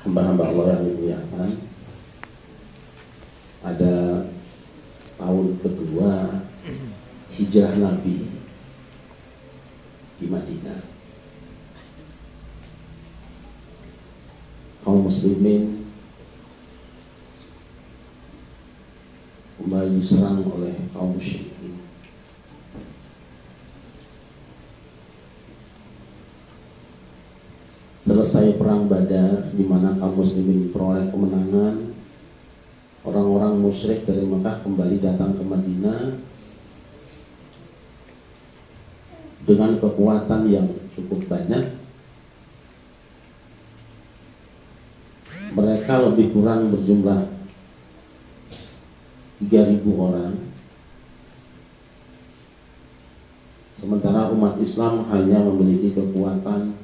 hamba-hamba Allah yang dimuliakan, ada tahun kedua hijrah Nabi di Madinah. Kaum muslimin kembali diserang oleh kaum musyrikin. Selesai perang Badar, di mana kaum muslimin memperoleh kemenangan, orang-orang musyrik dari Mekah kembali datang ke Madinah dengan kekuatan yang cukup banyak. Mereka lebih kurang berjumlah 3.000 orang, sementara umat Islam hanya memiliki kekuatan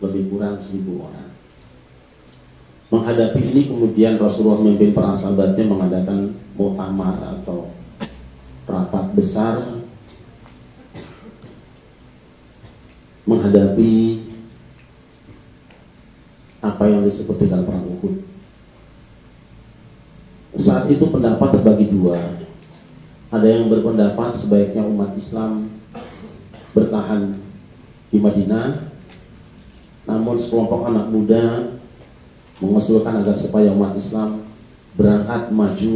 lebih kurang 1.000 orang. Menghadapi ini kemudian Rasulullah memimpin para sahabatnya mengadakan muktamar atau rapat besar menghadapi apa yang disebut dengan perang Uhud. Saat itu pendapat terbagi dua. Ada yang berpendapat sebaiknya umat Islam bertahan di Madinah, namun sekelompok anak muda mengusulkan agar supaya umat Islam berangkat maju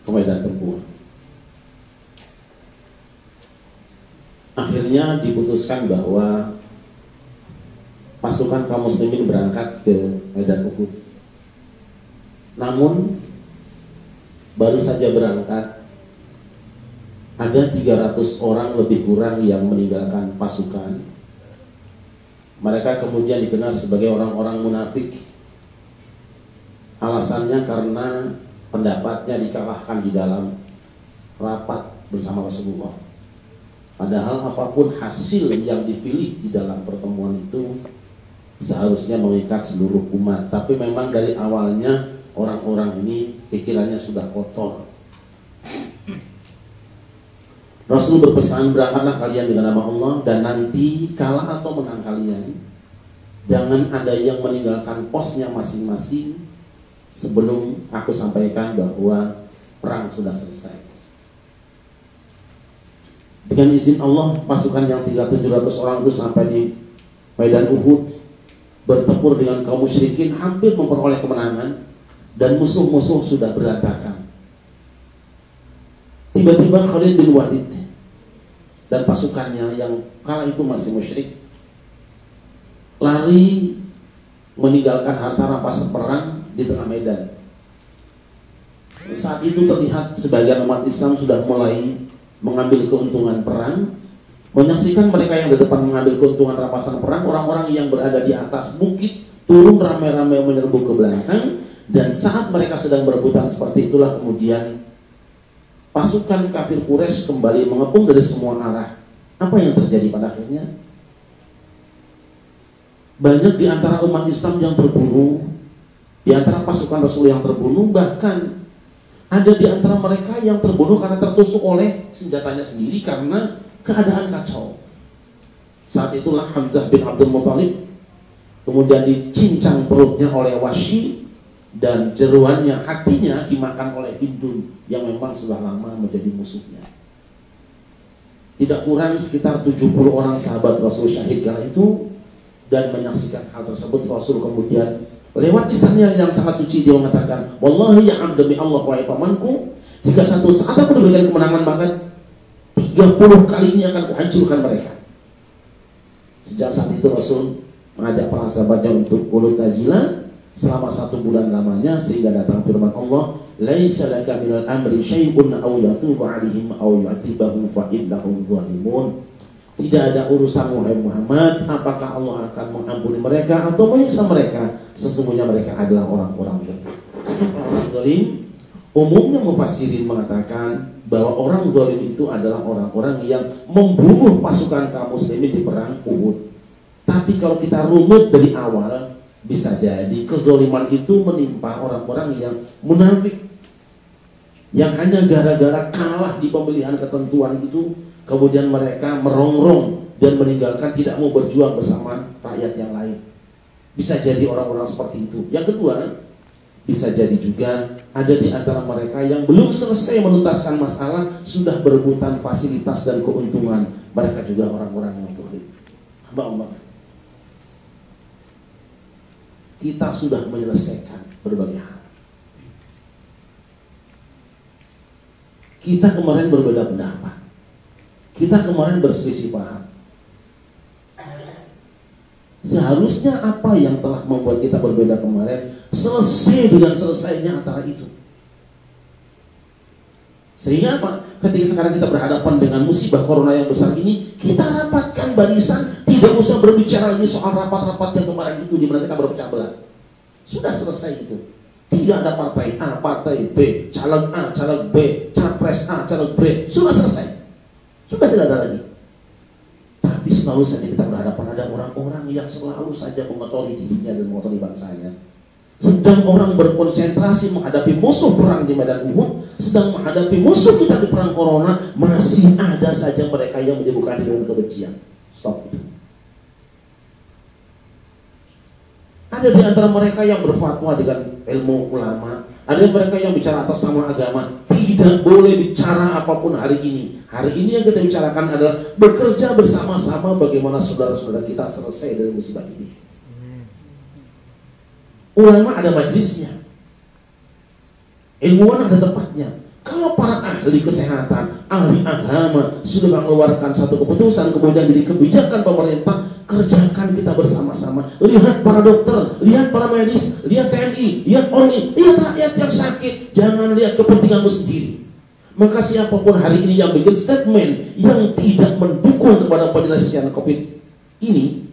ke medan tempur. Akhirnya diputuskan bahwa pasukan kaum muslimin berangkat ke medan Uhud. Namun baru saja berangkat, ada 300 orang lebih kurang yang meninggalkan pasukan. Mereka kemudian dikenal sebagai orang-orang munafik. Alasannya karena pendapatnya dikalahkan di dalam rapat bersama Rasulullah. Padahal apapun hasil yang dipilih di dalam pertemuan itu seharusnya mengikat seluruh umat. Tapi memang dari awalnya orang-orang ini pikirannya sudah kotor. Rasul berpesan, berangkatlah kalian dengan nama Allah, dan nanti kalah atau menang kalian, jangan ada yang meninggalkan posnya masing-masing sebelum aku sampaikan bahwa perang sudah selesai. Dengan izin Allah, pasukan yang 300-700 orang itu sampai di medan Uhud, bertempur dengan kaum musyrikin, hampir memperoleh kemenangan, dan musuh-musuh sudah berantakan. Tiba-tiba Khalid bin Walid dan pasukannya yang kala itu masih musyrik lari meninggalkan harta rampasan perang di tengah medan. Saat itu terlihat sebagian umat Islam sudah mulai mengambil keuntungan perang. Menyaksikan mereka yang di depan mengambil keuntungan rampasan perang, orang-orang yang berada di atas bukit turun ramai-ramai menyerbu ke belakang. Dan saat mereka sedang berebutan seperti itulah kemudian pasukan kafir Quraisy kembali mengepung dari semua arah. Apa yang terjadi pada akhirnya? Banyak di antara umat Islam yang terbunuh, di antara pasukan Rasul yang terbunuh, bahkan ada di antara mereka yang terbunuh karena tertusuk oleh senjatanya sendiri karena keadaan kacau. Saat itulah Hamzah bin Abdul Muthalib kemudian dicincang perutnya oleh Wahsy, dan jeruannya, hatinya dimakan oleh Hindun yang memang sudah lama menjadi musuhnya. Tidak kurang sekitar 70 orang sahabat Rasul syahid kala itu. Dan menyaksikan hal tersebut, Rasul kemudian lewat lisannya yang sangat suci dia mengatakan, wallahi ya demi Allah wahai pamanku, jika satu saat aku diberikan kemenangan maka 30 kali ini akan kuhancurkan mereka. Sejak saat itu Rasul mengajak para sahabatnya untuk qunut nazilah selama 1 bulan lamanya, sehingga datang firman Allah, laisa laka minal amri syai'un aw yatuba 'alaihim aw yu'adzibahum fa innahum zalimun. Tidak ada urusan wahai Muhammad, apakah Allah akan mengampuni mereka atau menyiksa mereka, sesungguhnya mereka adalah orang-orang zalim. Umumnya mufassirin mengatakan bahwa orang zalim itu adalah orang-orang yang membunuh pasukan kaum muslimin di perang Uhud. Tapi kalau kita runut dari awal, bisa jadi kezaliman itu menimpa orang-orang yang munafik, yang hanya gara-gara kalah di pemilihan ketentuan itu kemudian mereka merongrong dan meninggalkan, tidak mau berjuang bersama rakyat yang lain. Bisa jadi orang-orang seperti itu. Yang kedua, bisa jadi juga ada di antara mereka yang belum selesai menuntaskan masalah, sudah berebutan fasilitas dan keuntungan. Mereka juga orang-orang yang buruk. Hamba Allah, kita sudah menyelesaikan berbagai hal. Kita kemarin berbeda pendapat. Kita kemarin berselisih paham. Seharusnya apa yang telah membuat kita berbeda kemarin selesai dengan selesainya antara itu. Sehingga apa? Ketika sekarang kita berhadapan dengan musibah corona yang besar ini, kita rapatkan barisan, tidak usah berbicara lagi soal rapat-rapat yang kemarin itu di mana kita berpecah belah. Sudah selesai itu. Tidak ada partai A, partai B, caleg A, caleg B, capres A, caleg B. Sudah selesai. Sudah tidak ada lagi. Tapi selalu saja kita berhadapan ada orang-orang yang selalu saja mengotori dirinya dan mengotori bangsanya. Sedang orang berkonsentrasi menghadapi musuh perang di medan Uhud, sedang menghadapi musuh kita di perang corona, masih ada saja mereka yang menyibukkan diri dengan kebencian. Stop itu. Ada di antara mereka yang berfatwa dengan ilmu ulama, ada mereka yang bicara atas nama agama. Tidak boleh bicara apapun hari ini. Hari ini yang kita bicarakan adalah bekerja bersama-sama bagaimana saudara-saudara kita selesai dari musibah ini. Ulama ada majelisnya, ilmuwan ada tempatnya. Kalau para ahli kesehatan, ahli agama sudah mengeluarkan satu keputusan, kemudian jadi kebijakan pemerintah, kerjakan kita bersama-sama. Lihat para dokter, lihat para medis, lihat TNI, lihat ONI, lihat rakyat yang sakit. Jangan lihat kepentinganmu sendiri. Maka siapapun hari ini yang bikin statement yang tidak mendukung kepada penyelesaian COVID ini,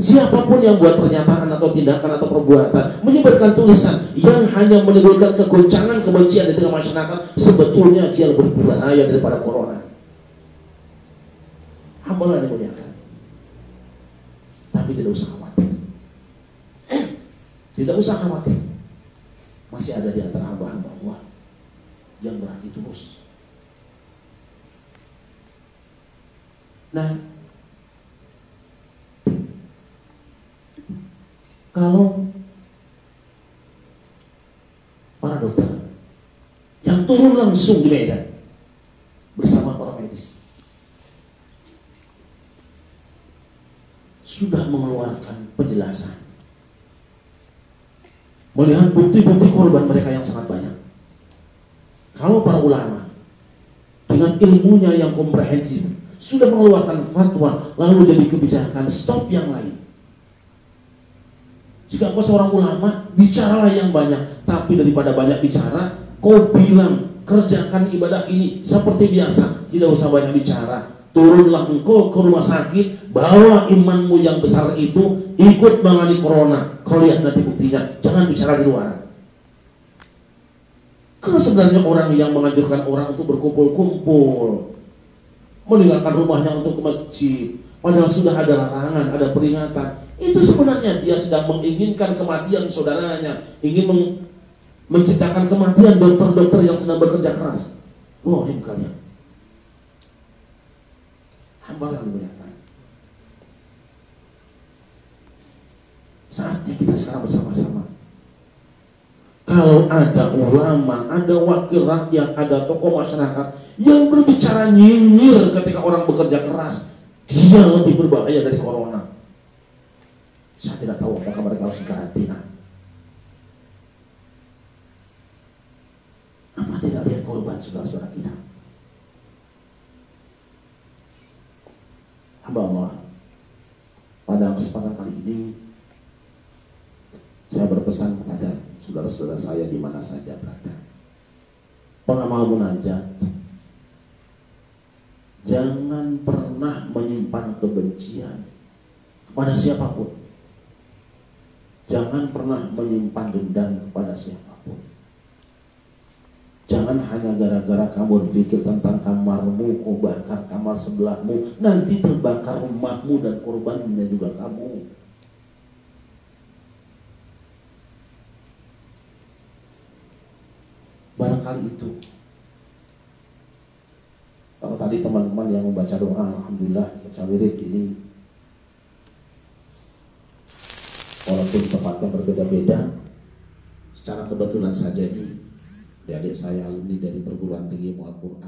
siapapun yang buat pernyataan atau tindakan atau perbuatan, menyebarkan tulisan yang hanya menimbulkan kegoncangan kebencian di tengah masyarakat, sebetulnya dia lebih berbahaya daripada corona. Hamba yang dimuliakan. Tapi tidak usah khawatir. Tidak usah khawatir. Masih ada di antara hamba-hamba Allah yang berhati tulus. Nah, kalau para dokter yang turun langsung di medan bersama para medis sudah mengeluarkan penjelasan, melihat bukti-bukti korban mereka yang sangat banyak. Kalau para ulama dengan ilmunya yang komprehensif sudah mengeluarkan fatwa, lalu jadi kebijakan stop yang lain. Jika kau seorang ulama, bicaralah yang banyak. Tapi daripada banyak bicara, kau bilang kerjakan ibadah ini seperti biasa, tidak usah banyak bicara. Turunlah engkau ke rumah sakit, bawa imanmu yang besar itu, ikut menangani corona. Kau lihat nanti buktinya. Jangan bicara di luar. Karena sebenarnya orang yang menganjurkan orang untuk berkumpul-kumpul, meninggalkan rumahnya untuk ke masjid, padahal sudah ada larangan, ada peringatan, itu sebenarnya dia sedang menginginkan kematian saudaranya, ingin menciptakan kematian dokter-dokter yang sedang bekerja keras. Wahai kalian, hamba yang dimuliakan, saatnya kita sekarang bersama-sama. Kalau ada ulama, ada wakil rakyat, ada tokoh masyarakat yang berbicara nyinyir ketika orang bekerja keras, dia lebih berbahaya dari corona. Saya tidak tahu apakah mereka harus dikarantina. Apa tidak lihat korban saudara-saudara kita? Hamba Allah, pada kesempatan kali ini saya berpesan kepada saudara-saudara saya di mana saja berada, pengamal munajat, jangan pernah menyimpan kebencian kepada siapapun. Jangan pernah menyimpan dendam kepada siapapun. Jangan hanya gara-gara kamu berpikir tentang kamarmu, kau bakar kamar sebelahmu, nanti terbakar rumahmu dan korbannya juga kamu. Barangkali itu. Kalau tadi teman-teman yang membaca doa, alhamdulillah baca wirid ini, walaupun tempatnya berbeda-beda. Secara kebetulan saja nih adik saya alumni dari perguruan tinggi Al-Quran